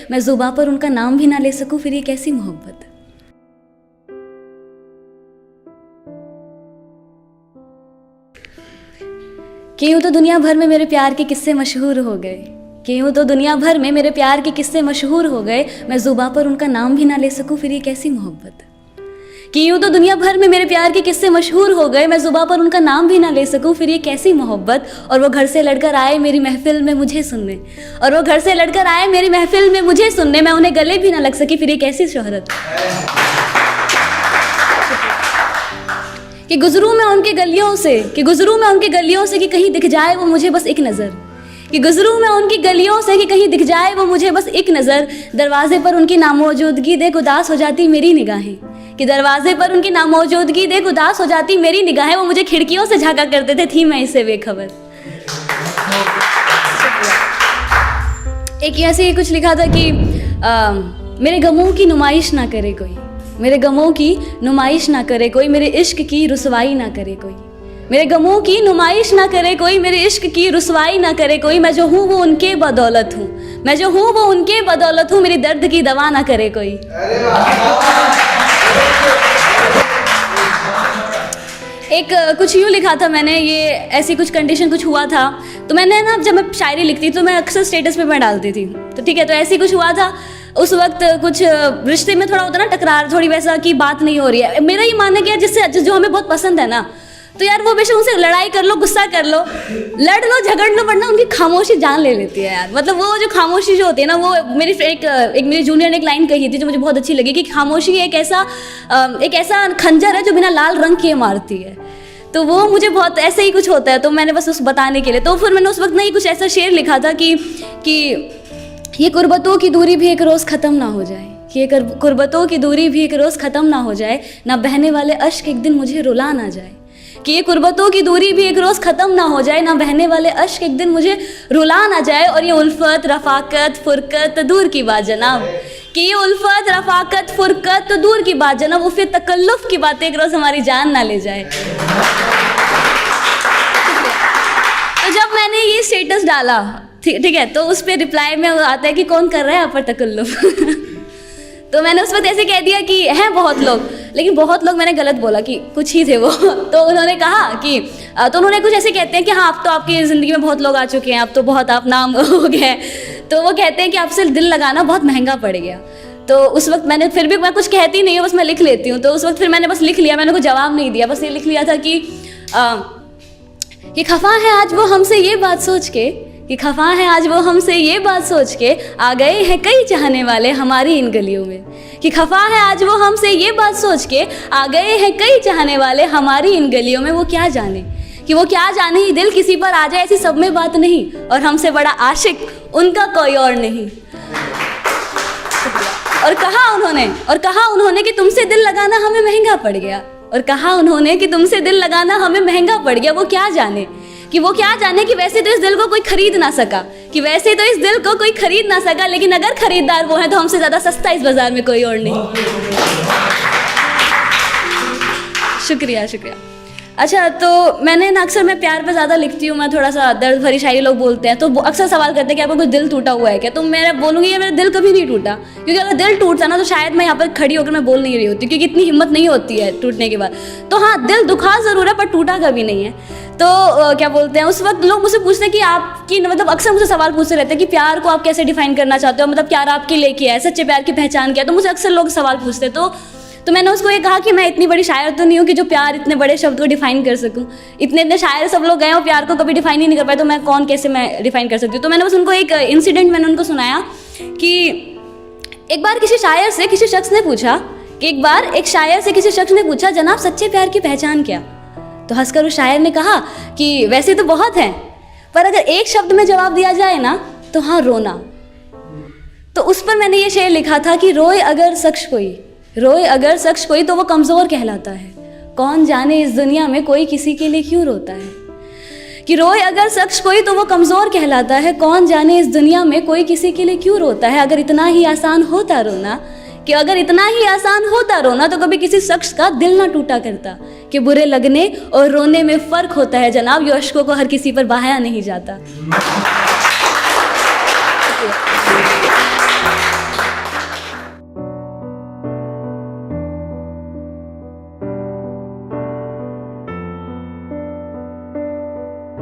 मैं ज़ुबां पर उनका नाम भी ना ले सकूं, फिर ये कैसी मोहब्बत। कि यूं तो दुनिया भर में मेरे प्यार के किस्से मशहूर हो गए, कि यूं तो दुनिया भर में मेरे प्यार के किस्से मशहूर हो गए, मैं ज़ुबां पर उनका नाम भी ना ले सकूं, फिर ये कैसी मोहब्बत। कि यूं तो दुनिया भर में मेरे प्यार के किस्से मशहूर हो गए, मैं ज़ुबां पर उनका नाम भी ना ले सकूं, फिर ये कैसी मोहब्बत। और वो घर से लड़कर आए मेरी महफिल में मुझे सुनने, और वो घर से लड़कर आए मेरी महफिल में मुझे सुनने, मैं उन्हें गले भी ना लग सकी, फिर ये कैसी शोहरत। कि गुजरूं मैं उनके गलियों से, कि गुजरूं मैं उनके गलियों से, कि कहीं दिख जाए वो मुझे बस एक नज़र। कि गुजरूं मैं उनकी गलियों से, कि कहीं दिख जाए वो मुझे बस एक नज़र। दरवाजे पर उनकी नामौजूदगी देख उदास हो जाती मेरी निगाहें, कि दरवाजे पर उनकी नामौजूदगी देख उदास हो जाती मेरी निगाहें। वो मुझे खिड़कियों से झांका करते थे, थी मैं इससे बेखबर। एक ऐसे ही कुछ लिखा था कि मेरे गमों की नुमाइश ना करे कोई, मेरे गमों की नुमाइश ना करे कोई, मेरे इश्क की रुसवाई ना करे कोई। मेरे गमों की नुमाइश ना करे कोई, मेरे इश्क की रुसवाई ना करे कोई। मैं जो हूँ वो उनके बदौलत हूँ, मैं जो हूँ वो उनके बदौलत हूँ, मेरी दर्द की दवा ना करे कोई। एक कुछ यूँ लिखा था मैंने, ये ऐसी कुछ कंडीशन कुछ हुआ था, तो मैंने ना जब मैं शायरी लिखती तो मैं अक्सर स्टेटस पे मैं डालती थी, तो ठीक है, तो ऐसी कुछ हुआ था उस वक्त। कुछ रिश्ते में थोड़ा होता ना टकरार, थोड़ी वैसा की बात नहीं हो रही है। मेरा ये मानना क्या है, जिससे जो हमें बहुत पसंद है ना, तो यार वो बेशक उनसे लड़ाई कर लो, गुस्सा कर लो, लड़ लो, झगड़ लो, वरना उनकी खामोशी जान ले लेती है यार। मतलब वो जो खामोशी जो होती है ना, वो मेरी एक मेरी जूनियर ने एक लाइन कही थी जो मुझे बहुत अच्छी लगी, कि खामोशी एक ऐसा खंजर है जो बिना लाल रंग किए मारती है। तो वो मुझे बहुत ऐसे ही कुछ होता है, तो मैंने बस उस बताने के लिए, तो फिर मैंने उस वक्त नहीं कुछ ऐसा शेर लिखा था कि ये कुर्बतों की दूरी भी एक रोज़ ख़त्म ना हो जाए, कि ये कुर्बतों की दूरी भी एक रोज़ ख़त्म ना हो जाए, ना बहने वाले अश्क एक दिन मुझे रुला ना जाए। कि ये कुर्बतों की दूरी भी एक रोज़ ख़त्म ना हो जाए, ना बहने वाले अश्क एक दिन मुझे रुला ना जाए। और ये उल्फत रफ़ाकत फ़ुरक़त दूर की बात जनाब, कि ये उल्फत रफ़ाकत फ़ुरक़त दूर की बात जनाब, वो फिर तकल्लुफ़ की बातें एक रोज़ हमारी जान ना ले जाए। तो जब मैंने ये स्टेटस डाला, ठीक है, तो उस पर रिप्लाई में आता है कि कौन कर रहा है यहाँ पर तकल्लुफ़। तो मैंने उस वक्त ऐसे कह दिया कि हैं बहुत लोग, लेकिन बहुत लोग मैंने गलत बोला, कि कुछ ही थे वो। तो उन्होंने कहा कि तो उन्होंने कुछ ऐसे कहते हैं कि हाँ अब तो आपकी ज़िंदगी में बहुत लोग आ चुके हैं, अब तो बहुत आप नाम हो गए, तो वो कहते हैं कि आपसे दिल लगाना बहुत महंगा पड़ गया। तो उस वक्त मैंने फिर भी, मैं कुछ कहती नहीं हूँ, बस मैं लिख लेती हूँ, तो उस वक्त फिर मैंने बस लिख लिया, मैंने कोई जवाब नहीं दिया, बस ये लिख लिया था कि खफा है आज वो हमसे ये बात सोच के, कि खफा है आज वो हमसे ये बात सोच के, आ गए हैं कई चाहने वाले हमारी इन गलियों में। कि खफा है आज वो हमसे ये बात सोच के, आ गए हैं कई चाहने वाले हमारी इन गलियों में। वो क्या जाने, कि वो क्या जाने, ही दिल किसी पर आ जाए ऐसी सब में बात नहीं, और हमसे बड़ा आशिक उनका कोई और नहीं। और कहा उन्होंने कि तुमसे दिल लगाना हमें महंगा पड़ गया, और कहा उन्होंने कि तुमसे दिल लगाना हमें महंगा पड़ गया। वो क्या जाने, कि वो क्या जाने कि वैसे तो इस दिल को कोई खरीद ना सका, कि वैसे तो इस दिल को कोई खरीद ना सका, लेकिन अगर खरीदार वो है तो हमसे ज़्यादा सस्ता इस बाज़ार में कोई और नहीं। शुक्रिया। अच्छा, तो मैंने ना अक्सर मैं प्यार पे ज़्यादा लिखती हूँ, मैं थोड़ा सा दर्द भरी शायरी लोग बोलते हैं, तो अक्सर सवाल करते हैं कि आपका कुछ दिल टूटा हुआ है क्या, तो मैं बोलूँगी ये मेरा दिल कभी नहीं टूटा, क्योंकि अगर दिल टूटता ना तो शायद मैं यहाँ पर खड़ी होकर मैं बोल नहीं रही होती, क्योंकि इतनी हिम्मत नहीं होती है टूटने के बाद। तो हाँ, दिल दुखा ज़रूर है पर टूटा कभी नहीं है। तो क्या बोलते हैं, उस वक्त लोग मुझसे पूछते हैं कि आपकी, मतलब अक्सर मुझसे सवाल पूछते रहते हैं कि प्यार को आप कैसे डिफाइन करना चाहते हो, मतलब प्यार आपके लिए क्या है, सच्चे प्यार की पहचान क्या है। तो मुझे अक्सर लोग सवाल पूछते हैं, तो मैंने उसको ये कहा कि मैं इतनी बड़ी शायर तो नहीं हूँ कि जो प्यार इतने बड़े शब्द को डिफाइन कर सकूँ। इतने शायर सब लोग गए और प्यार को कभी डिफाइन ही नहीं कर पाए, तो मैं कैसे मैं डिफाइन कर सकती हूँ। तो मैंने बस उनको एक इंसिडेंट मैंने उनको सुनाया कि एक बार किसी शायर से किसी शख्स ने पूछा, जनाब सच्चे प्यार की पहचान क्या। तो हंसकर उस शायर ने कहा कि वैसे तो बहुत हैं, पर अगर एक शब्द में जवाब दिया जाए ना तो हाँ, रोना। तो उस पर मैंने ये शेर लिखा था कि रोए अगर शख्स कोई तो वो कमज़ोर कहलाता है, कौन जाने इस दुनिया में कोई किसी के लिए क्यों रोता है। कि रोए अगर शख्स कोई तो वो कमज़ोर कहलाता है, कौन जाने इस दुनिया में कोई किसी के लिए क्यों रोता है। अगर इतना ही आसान होता रोना तो कभी किसी शख्स का दिल ना टूटा करता। कि बुरे लगने और रोने में फ़र्क होता है जनाब, ये अश्कों को हर किसी पर बहाया नहीं जाता।